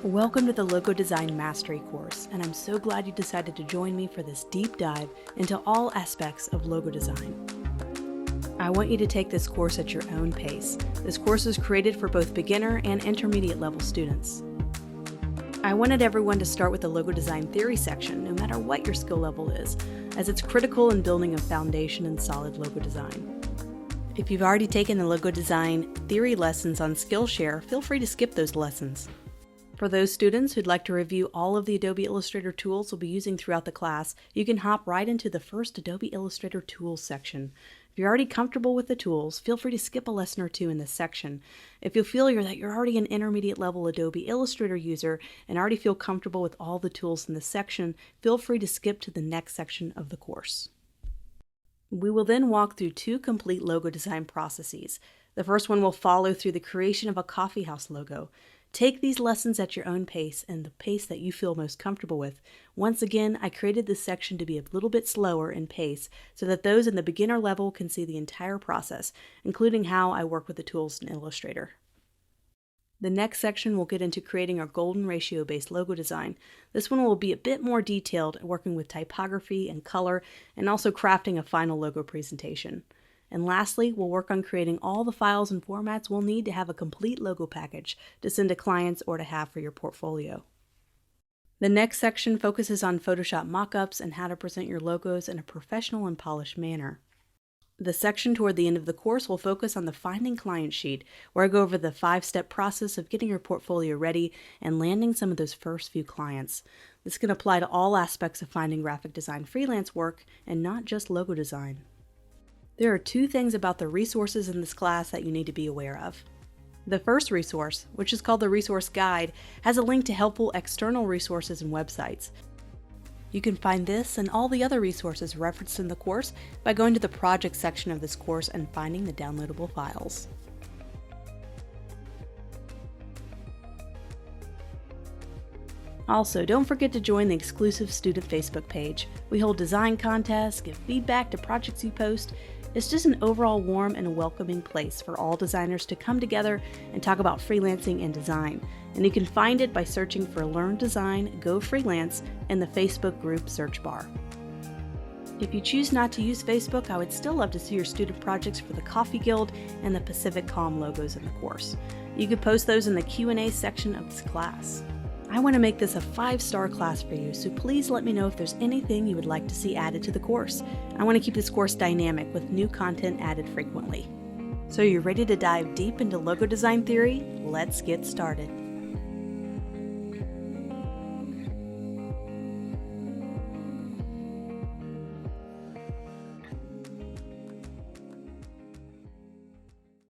Welcome to the Logo Design Mastery course, and I'm so glad you decided to join me for this deep dive into all aspects of logo design. I want you to take this course at your own pace. This course is created for both beginner and intermediate level students. I wanted everyone to start with the logo design theory section, no matter what your skill level is, as it's critical in building a foundation in solid logo design. If you've already taken the logo design theory lessons on Skillshare, feel free to skip those lessons. For those students who'd like to review all of the Adobe Illustrator tools we'll be using throughout the class, you can hop right into the first Adobe Illustrator Tools section. If you're already comfortable with the tools, feel free to skip a lesson or two in this section. If you feel that you're already an intermediate level Adobe Illustrator user and already feel comfortable with all the tools in this section, feel free to skip to the next section of the course. We will then walk through two complete logo design processes. The first one will follow through the creation of a coffeehouse logo. Take these lessons at your own pace and the pace that you feel most comfortable with. Once again, I created this section to be a little bit slower in pace so that those in the beginner level can see the entire process, including how I work with the tools in Illustrator. The next section will get into creating our golden ratio based logo design. This one will be a bit more detailed, working with typography and color, and also crafting a final logo presentation. And lastly, we'll work on creating all the files and formats we'll need to have a complete logo package to send to clients or to have for your portfolio. The next section focuses on Photoshop mockups and how to present your logos in a professional and polished manner. The section toward the end of the course will focus on the Finding Client sheet, where I go over the 5-step process of getting your portfolio ready and landing some of those first few clients. This can apply to all aspects of finding graphic design freelance work and not just logo design. There are two things about the resources in this class that you need to be aware of. The first resource, which is called the Resource Guide, has a link to helpful external resources and websites. You can find this and all the other resources referenced in the course by going to the project section of this course and finding the downloadable files. Also, don't forget to join the exclusive student Facebook page. We hold design contests, give feedback to projects you post. It's just an overall warm and welcoming place for all designers to come together and talk about freelancing and design. And you can find it by searching for Learn Design, Go Freelance in the Facebook group search bar. If you choose not to use Facebook, I would still love to see your student projects for the Coffee Guild and the Pacific Calm logos in the course. You could post those in the Q&A section of this class. I want to make this a 5-star class for you, so please let me know if there's anything you would like to see added to the course. I want to keep this course dynamic with new content added frequently. So you're ready to dive deep into logo design theory? Let's get started.